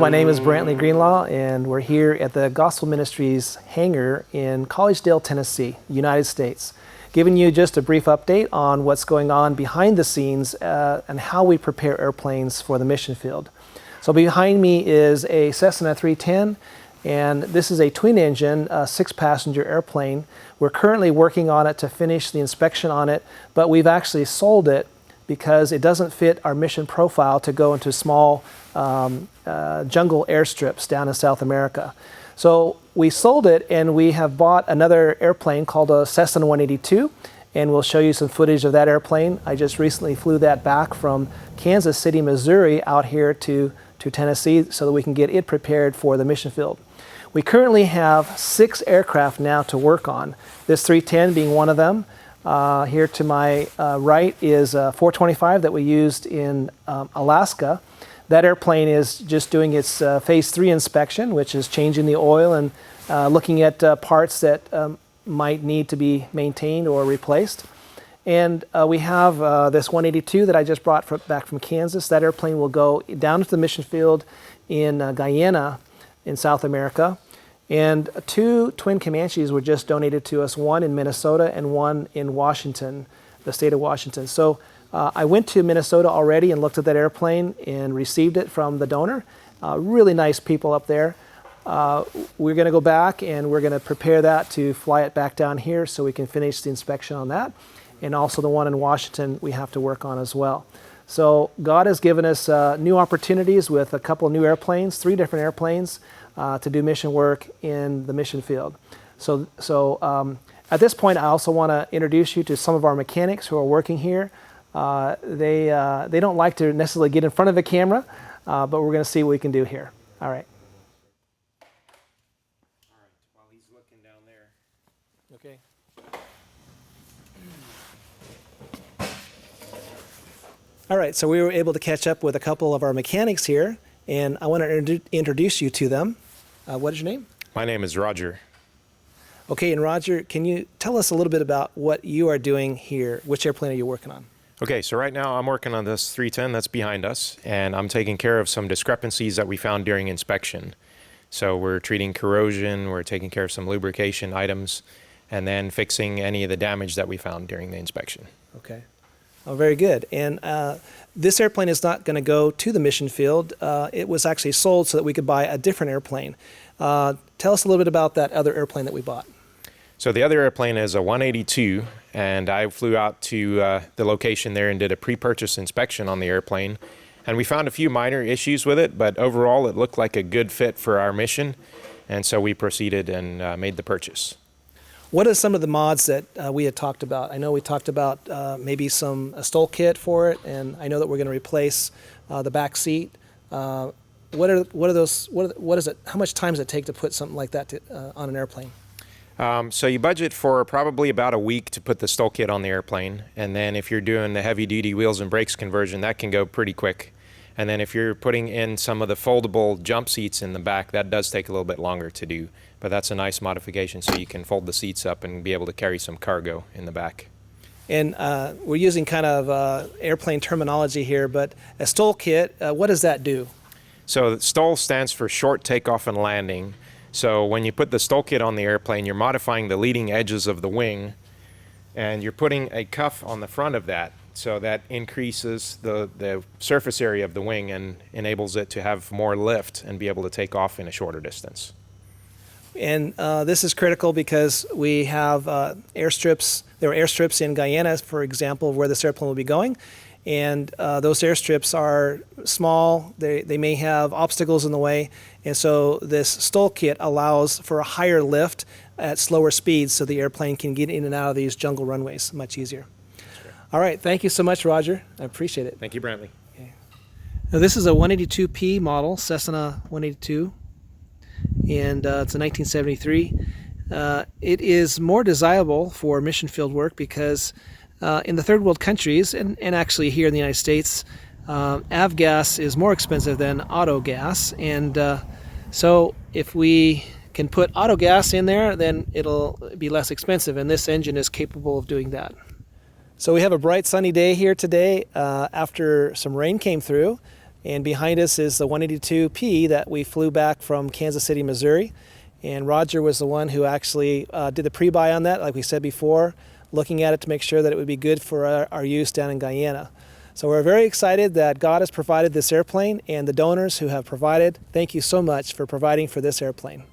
my name is Brantley Greenlaw, and we're here at the Gospel Ministries hangar in Collegedale, Tennessee, United States, giving you just a brief update on what's going on behind the scenes and how we prepare airplanes for the mission field. So behind me is a Cessna 310, and this is a twin-engine, 6-passenger airplane. We're currently working on it to finish the inspection on it, but we've actually sold it because it doesn't fit our mission profile to go into small jungle airstrips down in South America. So we sold it, and we have bought another airplane called a Cessna 182, and we'll show you some footage of that airplane. I just recently flew that back from Kansas City, Missouri out here to Tennessee so that we can get it prepared for the mission field. We currently have 6 aircraft now to work on, this 310 being one of them. Here to my right is a 425 that we used in Alaska. That airplane is just doing its phase 3 inspection, which is changing the oil and looking at parts that might need to be maintained or replaced. And we have this 182 that I just brought back from Kansas. That airplane will go down to the mission field in Guyana in South America. And 2 twin Comanches were just donated to us, one in Minnesota and one in Washington, the state of Washington. So I went to Minnesota already and looked at that airplane and received it from the donor. Really nice people up there. We're going to go back and we're going to prepare that to fly it back down here so we can finish the inspection on that. And also the one in Washington we have to work on as well. So God has given us new opportunities with a couple of new airplanes, 3 different airplanes, to do mission work in the mission field. So at this point, I also want to introduce you to some of our mechanics who are working here. They don't like to necessarily get in front of the camera, but we're going to see what we can do here. All right. All right, while he's looking down there. Okay. All right, so we were able to catch up with a couple of our mechanics here, and I want to introduce you to them. What is your name? My name is Roger. Okay, and Roger, can you tell us a little bit about what you are doing here? Which airplane are you working on? Okay, so right now I'm working on this 310 that's behind us, and I'm taking care of some discrepancies that we found during inspection. So we're treating corrosion, we're taking care of some lubrication items, and then fixing any of the damage that we found during the inspection. Okay. Oh, very good. And this airplane is not going to go to the mission field. It was actually sold so that we could buy a different airplane. Tell us a little bit about that other airplane that we bought. So the other airplane is a 182, and I flew out to the location there and did a pre-purchase inspection on the airplane. And we found a few minor issues with it, but overall it looked like a good fit for our mission. And so we proceeded and made the purchase. What are some of the mods that we had talked about? I know we talked about maybe a stall kit for it, and I know that we're going to replace the back seat. What are those? What is it? How much time does it take to put something like that on an airplane? So you budget for probably about a week to put the stall kit on the airplane, and then if you're doing the heavy-duty wheels and brakes conversion, that can go pretty quick. And then if you're putting in some of the foldable jump seats in the back, that does take a little bit longer to do. But that's a nice modification, so you can fold the seats up and be able to carry some cargo in the back. And we're using kind of airplane terminology here, but a stall kit, what does that do? So STOL stands for short takeoff and landing. So when you put the stall kit on the airplane, you're modifying the leading edges of the wing, and you're putting a cuff on the front of that. So that increases the surface area of the wing and enables it to have more lift and be able to take off in a shorter distance. And this is critical because we have airstrips. There are airstrips in Guyana, for example, where this airplane will be going. And those airstrips are small. They may have obstacles in the way. And so this stall kit allows for a higher lift at slower speeds so the airplane can get in and out of these jungle runways much easier. All right, thank you so much, Roger. I appreciate it. Thank you, Brantley. Okay. Now, this is a 182P model, Cessna 182, and it's a 1973. It is more desirable for mission field work because in the third world countries, and actually here in the United States, avgas is more expensive than auto gas, and so if we can put auto gas in there, then it'll be less expensive, and this engine is capable of doing that. So we have a bright sunny day here today after some rain came through. And behind us is the 182P that we flew back from Kansas City, Missouri. And Roger was the one who actually did the pre-buy on that, like we said before, looking at it to make sure that it would be good for our use down in Guyana. So we're very excited that God has provided this airplane, and the donors who have provided, thank you so much for providing for this airplane.